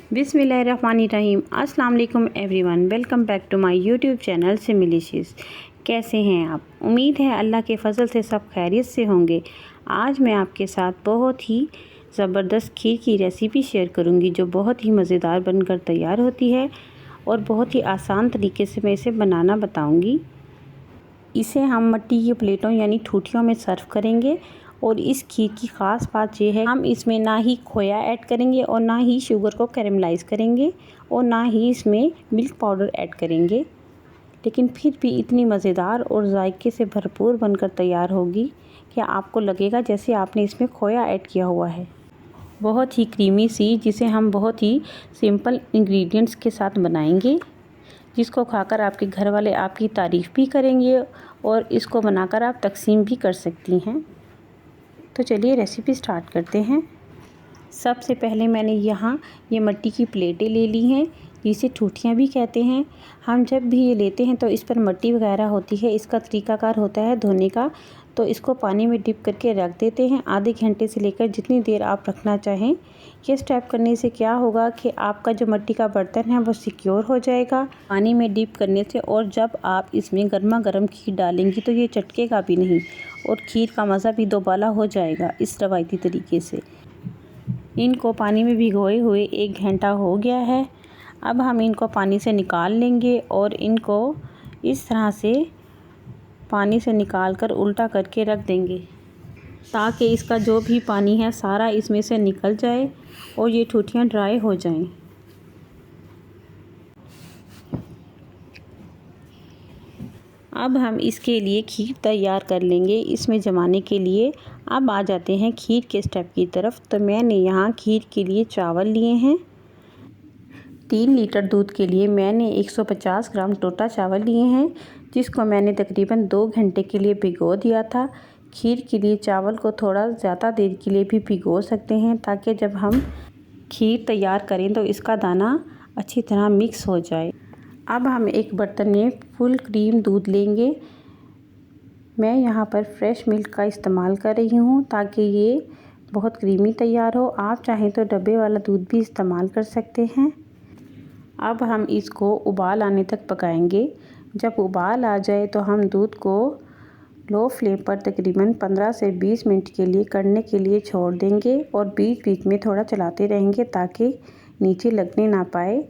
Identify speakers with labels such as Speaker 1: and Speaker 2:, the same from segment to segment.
Speaker 1: बिस्मिल्लाहिर्रहमानिर्रहीम। अस्सलाम वालेकुम everyone, welcome back to my YouTube channel सिमिलिशियस। कैसे हैं आप? उम्मीद है अल्लाह के फ़ज़ल से सब खैरियत से होंगे। आज मैं आपके साथ बहुत ही ज़बरदस्त खीर की रेसिपी शेयर करूंगी जो बहुत ही मज़ेदार बनकर तैयार होती है और बहुत ही आसान तरीके से मैं इसे बनाना बताऊंगी। इसे हम मिट्टी की प्लेटों यानी ठूठियों में सर्व करेंगे और इस खीर की ख़ास बात यह है हम इसमें ना ही खोया ऐड करेंगे और ना ही शुगर को कैरेमलाइज़ करेंगे और ना ही इसमें मिल्क पाउडर ऐड करेंगे, लेकिन फिर भी इतनी मज़ेदार और जायके से भरपूर बनकर तैयार होगी कि आपको लगेगा जैसे आपने इसमें खोया ऐड किया हुआ है। बहुत ही क्रीमी सी, जिसे हम बहुत ही सिंपल इंग्रेडिएंट्स के साथ बनाएंगे, जिसको खाकर आपके घर वाले आपकी तारीफ़ भी करेंगे और इसको बनाकर आप तकसीम भी कर सकती हैं। तो चलिए रेसिपी स्टार्ट करते हैं। सबसे पहले मैंने यहाँ ये मिट्टी की प्लेटें ले ली हैं, जिसे ठूठियाँ भी कहते हैं। हम जब भी ये लेते हैं तो इस पर मिट्टी वगैरह होती है। इसका तरीकाकार होता है धोने का, तो इसको पानी में डिप करके रख देते हैं आधे घंटे से लेकर जितनी देर आप रखना चाहें। ये स्टेप करने से क्या होगा कि आपका जो मिट्टी का बर्तन है वो सिक्योर हो जाएगा पानी में डिप करने से, और जब आप इसमें गर्मा गर्म खीर डालेंगी तो ये चटकेगा भी नहीं और खीर का मज़ा भी दोबाला हो जाएगा इस रवायती तरीके से। इनको पानी में भिगोए हुए 1 घंटा हो गया है। अब हम इनको पानी से निकाल लेंगे और इनको इस तरह से पानी से निकाल कर उल्टा करके रख देंगे ताकि इसका जो भी पानी है सारा इसमें से निकल जाए और ये ठूठियाँ ड्राई हो जाएं। अब हम इसके लिए खीर तैयार कर लेंगे। इसमें जमाने के लिए अब आ जाते हैं खीर के स्टेप की तरफ। तो मैंने यहाँ खीर के लिए चावल लिए हैं। 3 लीटर दूध के लिए मैंने 150 ग्राम टोटा चावल लिए हैं, जिसको मैंने तकरीबन 2 घंटे के लिए भिगो दिया था। खीर के लिए चावल को थोड़ा ज़्यादा देर के लिए भी भिगो सकते हैं ताकि जब हम खीर तैयार करें तो इसका दाना अच्छी तरह मिक्स हो जाए। अब हम एक बर्तन में फुल क्रीम दूध लेंगे। मैं यहाँ पर फ्रेश मिल्क का इस्तेमाल कर रही हूँ ताकि ये बहुत क्रीमी तैयार हो। आप चाहें तो डब्बे वाला दूध भी इस्तेमाल कर सकते हैं। अब हम इसको उबाल आने तक पकाएंगे। जब उबाल आ जाए तो हम दूध को लो फ्लेम पर तकरीबन 15 से 20 मिनट के लिए कढ़ने के लिए छोड़ देंगे और बीच बीच में थोड़ा चलाते रहेंगे ताकि नीचे लगने ना पाए,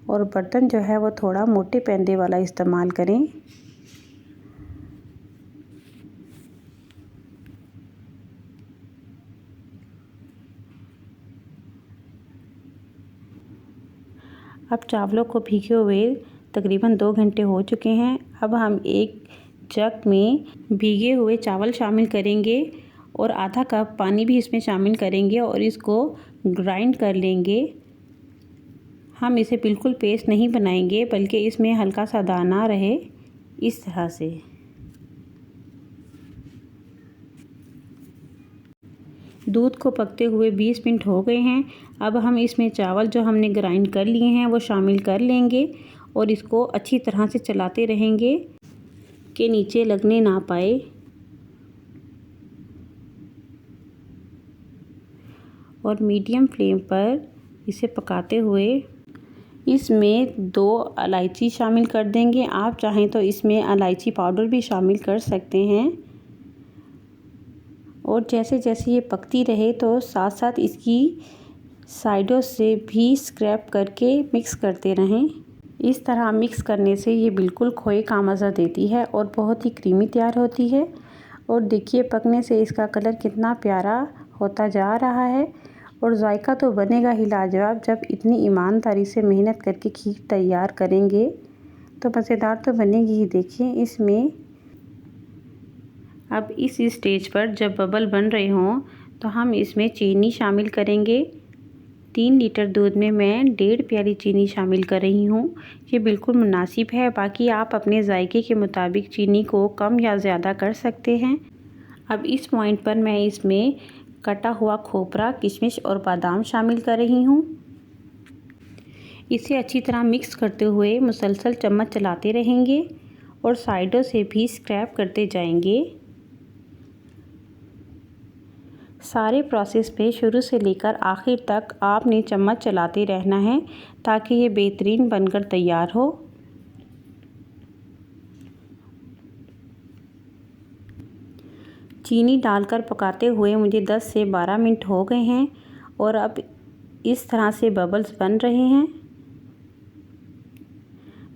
Speaker 1: और बर्तन जो है वो थोड़ा मोटे पैंदे वाला इस्तेमाल करें। अब चावलों को भीगे हुए तकरीबन 2 घंटे हो चुके हैं। अब हम एक जग में भीगे हुए चावल शामिल करेंगे और आधा कप पानी भी इसमें शामिल करेंगे और इसको ग्राइंड कर लेंगे। हम इसे बिल्कुल पेस्ट नहीं बनाएंगे बल्कि इसमें हल्का सा दाना रहे, इस तरह से। दूध को पकते हुए 20 मिनट हो गए हैं। अब हम इसमें चावल जो हमने ग्राइंड कर लिए हैं वो शामिल कर लेंगे और इसको अच्छी तरह से चलाते रहेंगे कि नीचे लगने ना पाए। और मीडियम फ्लेम पर इसे पकाते हुए इसमें 2 इलायची शामिल कर देंगे। आप चाहें तो इसमें इलायची पाउडर भी शामिल कर सकते हैं। और जैसे जैसे ये पकती रहे तो साथ साथ इसकी साइडों से भी स्क्रैप करके मिक्स करते रहें। इस तरह मिक्स करने से ये बिल्कुल खोए का मज़ा देती है और बहुत ही क्रीमी तैयार होती है। और देखिए पकने से इसका कलर कितना प्यारा होता जा रहा है और जायका तो बनेगा ही लाजवाब। जब इतनी ईमानदारी से मेहनत करके खीर तैयार करेंगे तो मज़ेदार तो बनेगी ही। देखिए इसमें अब इस स्टेज पर जब बबल बन रहे हों तो हम इसमें चीनी शामिल करेंगे। 3 लीटर दूध में मैं 1.5 प्याली चीनी शामिल कर रही हूँ। ये बिल्कुल मुनासिब है, बाकी आप अपने जायके के मुताबिक चीनी को कम या ज़्यादा कर सकते हैं। अब इस पॉइंट पर मैं इसमें कटा हुआ खोपरा, किशमिश और बादाम शामिल कर रही हूँ। इसे अच्छी तरह मिक्स करते हुए मुसलसल चम्मच चलाते रहेंगे और साइडों से भी स्क्रैप करते जाएंगे सारे प्रोसेस पे शुरू से लेकर आखिर तक आपने चम्मच चलाते रहना है ताकि ये बेहतरीन बनकर तैयार हो। चीनी डालकर पकाते हुए मुझे 10 से 12 मिनट हो गए हैं और अब इस तरह से बबल्स बन रहे हैं।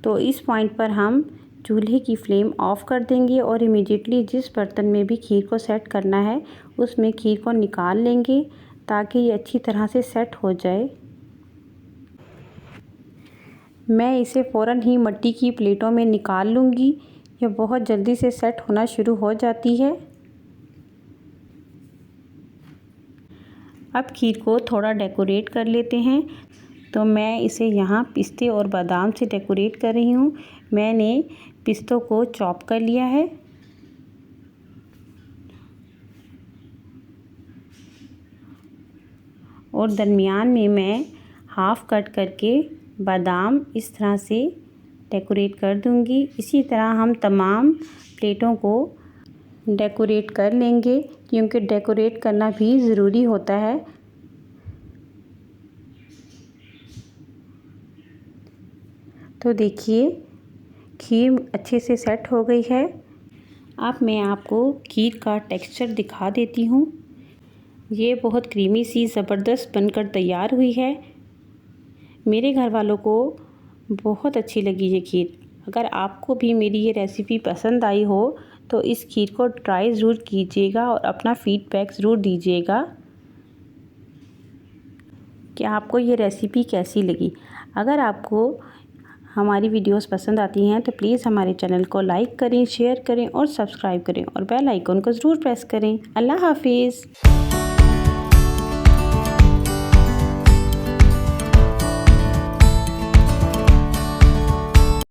Speaker 1: तो इस पॉइंट पर हम चूल्हे की फ्लेम ऑफ़ कर देंगे और इमीडिएटली जिस बर्तन में भी खीर को सेट करना है उसमें खीर को निकाल लेंगे ताकि ये अच्छी तरह से सेट हो जाए। मैं इसे फ़ौरन ही मिट्टी की प्लेटों में निकाल लूँगी। यह बहुत जल्दी से सेट होना शुरू हो जाती है। अब खीर को थोड़ा डेकोरेट कर लेते हैं। तो मैं इसे यहाँ पिस्ते और बादाम से डेकोरेट कर रही हूँ। मैंने पिस्तों को चॉप कर लिया है और दरमियान में मैं हाफ़ कट करके बादाम इस तरह से डेकोरेट कर दूँगी। इसी तरह हम तमाम प्लेटों को डेकोरेट कर लेंगे क्योंकि डेकोरेट करना भी ज़रूरी होता है। तो देखिए खीर अच्छे से सेट हो गई है। अब मैं आपको खीर का टेक्सचर दिखा देती हूँ। ये बहुत क्रीमी सी ज़बरदस्त बनकर तैयार हुई है। मेरे घर वालों को बहुत अच्छी लगी ये खीर। अगर आपको भी मेरी ये रेसिपी पसंद आई हो तो इस खीर को ट्राई ज़रूर कीजिएगा और अपना फ़ीडबैक ज़रूर दीजिएगा कि आपको ये रेसिपी कैसी लगी। अगर आपको हमारी वीडियोस पसंद आती हैं तो प्लीज़ हमारे चैनल को लाइक करें, शेयर करें और सब्सक्राइब करें और बेल आइकन को ज़रूर प्रेस करें। अल्लाह हाफिज़।